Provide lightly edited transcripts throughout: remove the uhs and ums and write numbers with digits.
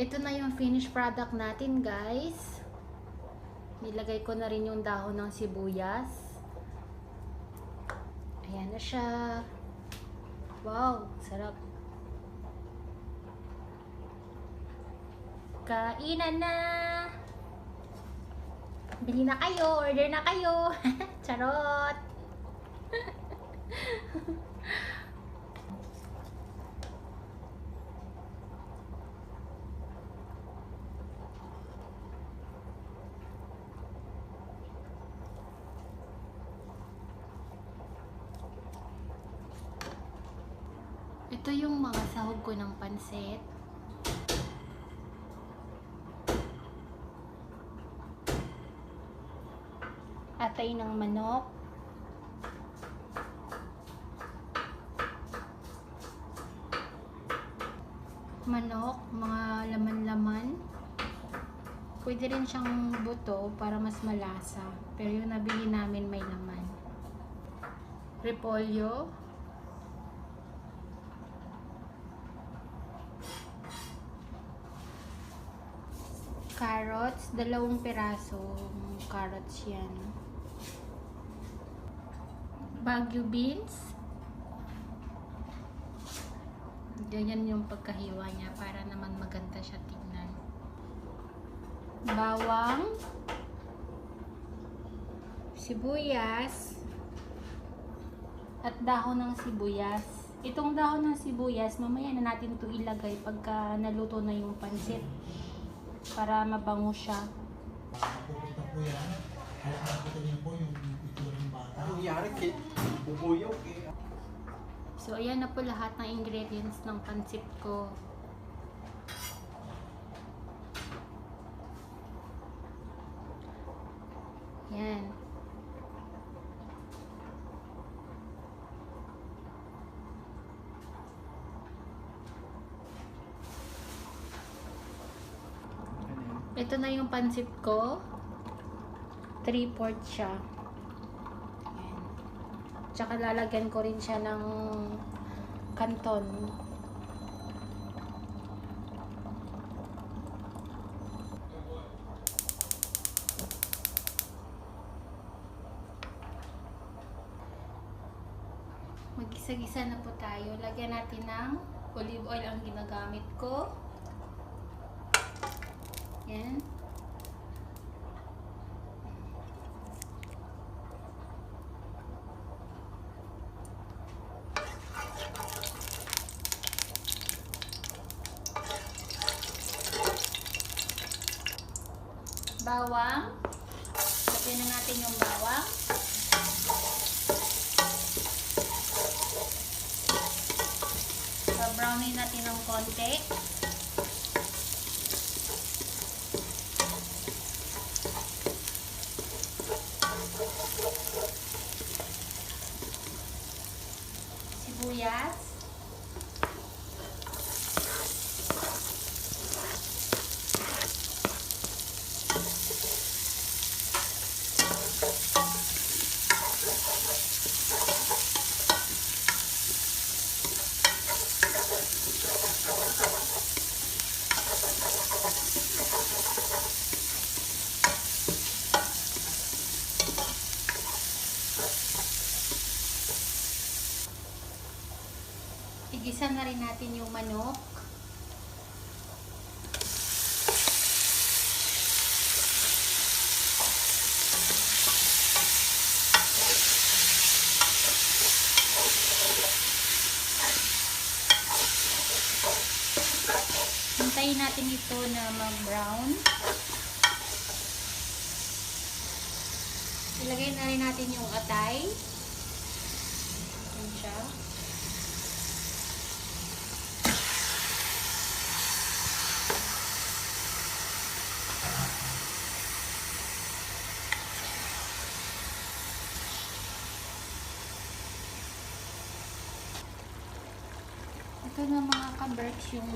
Ito na yung finished product natin, guys. Nilagay ko na rin yung dahon ng sibuyas. Ayan na siya. Wow, sarap. Kainan na! Bili na kayo, order na kayo. Charot! Ito yung mga sahog ko ng pansit. Atay ng manok. Manok, mga laman-laman. Pwede rin siyang buto para mas malasa. Pero yung nabili namin may laman. Repolyo. Carrots, 2 pirasong carrots yan. Baguio beans. Ganyan yung pagkahiwa niya para naman maganda siya tingnan. Bawang, sibuyas, at dahon ng sibuyas. Itong dahon ng sibuyas, mamaya na natin ito ilagay pagka naluto na yung pansit. Para mabango siya. Pupunta po yan. Nakakita niyo po yung itsura ng bata. Anong nangyari kay bubuyaw eh? So, ayan na po lahat ng ingredients ng pansit ko. Yan. Ito na yung pansit ko. 3/4 siya. Ayan. Tsaka lalagyan ko rin siya ng kanton. Magisa-gisa na po tayo. Lagyan natin ng olive oil ang ginagamit ko. Yan. Bawang. Lagyan na natin yung bawang. Brownin natin ng konti. Sibuyas. Igisa na rin natin yung manok. Hintayin natin ito na mag-brown. Ilagay na rin natin yung atay. Ayan siya. Ito na mga ka-berks, yung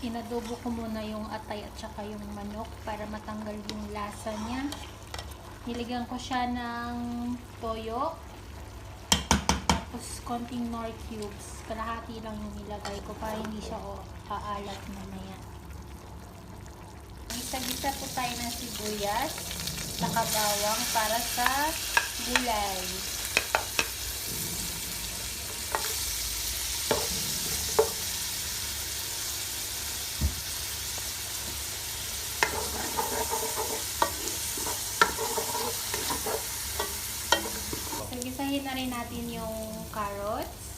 inadobo ko muna yung atay at saka yung manok para matanggal yung lasa niya. Nilagyan ko siya ng toyo. Tapos konting nor cubes. Kalahati lang yung nilagay ko para hindi siya aalat mamaya. Gisa-gisa po tayo ng sibuyas, saka bawang para sa gulay. So, gisahin na rin natin yung carrots.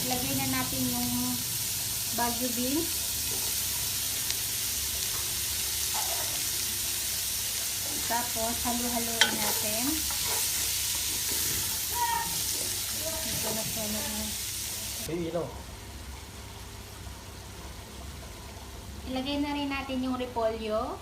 Lagay na natin yung Baguio beans. Tapos, halo-haloin natin. Ito na siya na. May ilaw. Ilagay na rin natin yung repolyo.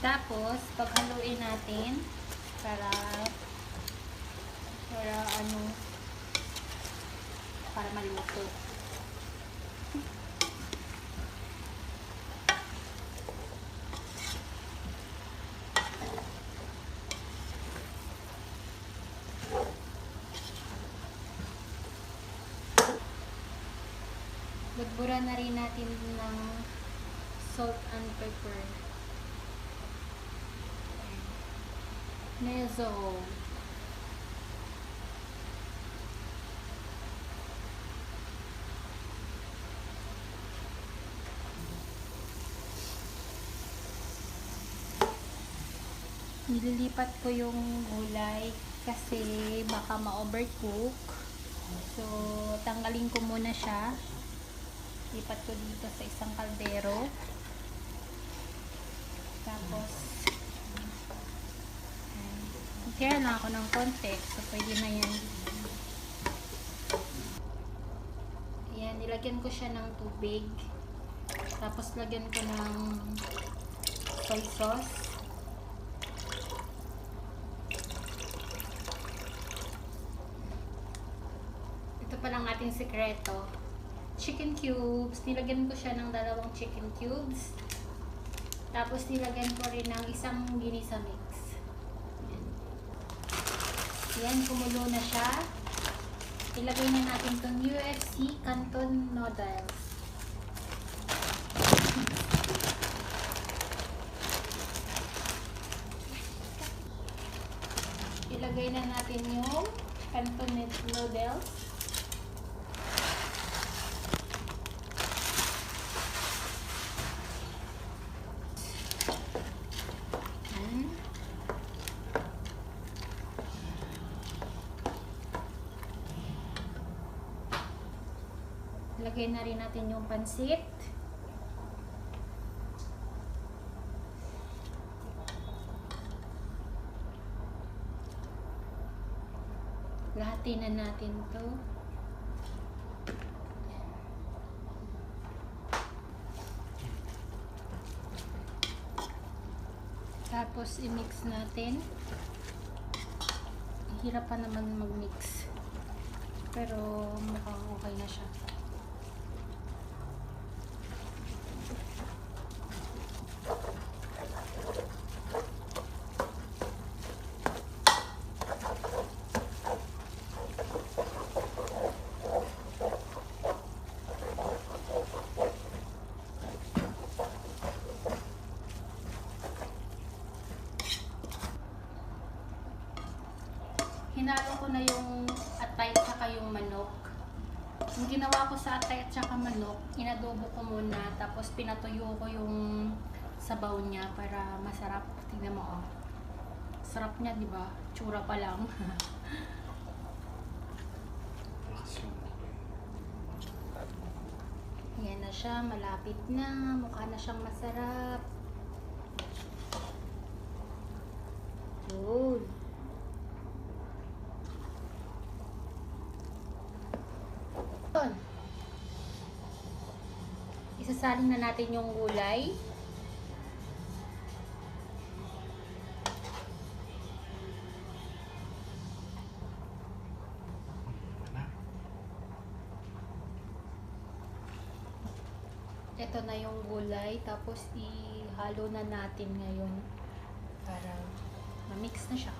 Tapos, paghaluin natin para maluto. Budburan na rin natin ng salt and pepper. Mezzo. Nililipat ko yung gulay kasi baka ma-overcook. So, tanggalin ko muna siya. Lipat ko dito sa isang kaldero. Tapos, tira na ako ng konti. So, pwede na yan. Ayan, nilagyan ko siya ng tubig. Tapos, lagyan ko ng soy sauce. Ito pa lang ating sekreto. Chicken cubes. Nilagyan ko siya ng 2 chicken cubes. Tapos, nilagyan ko rin ng isang ginisa mix. Yan, kumulo na siya. Ilagay na natin itong UFC Canton noodles. Ilagay na natin yung Canton noodles. Lagay na rin natin yung pansit. Lahatin na natin to. Tapos i-mix natin. Hirap pa naman mag-mix. Pero mukhang okay na siya. Hinalo ko na yung atay at saka yung manok. Yung ginawa ko sa atay at saka manok, inadobo ko muna, tapos pinatuyo ko yung sabaw niya para masarap. Tingnan mo, oh. Sarap niya, di ba? Tsura pa lang. Yan na siya, malapit na. Mukha na siyang masarap. Good. Yun. Isasaling na natin yung gulay. Ito na yung gulay, tapos ihalo na natin ngayon para ma-mix na siya.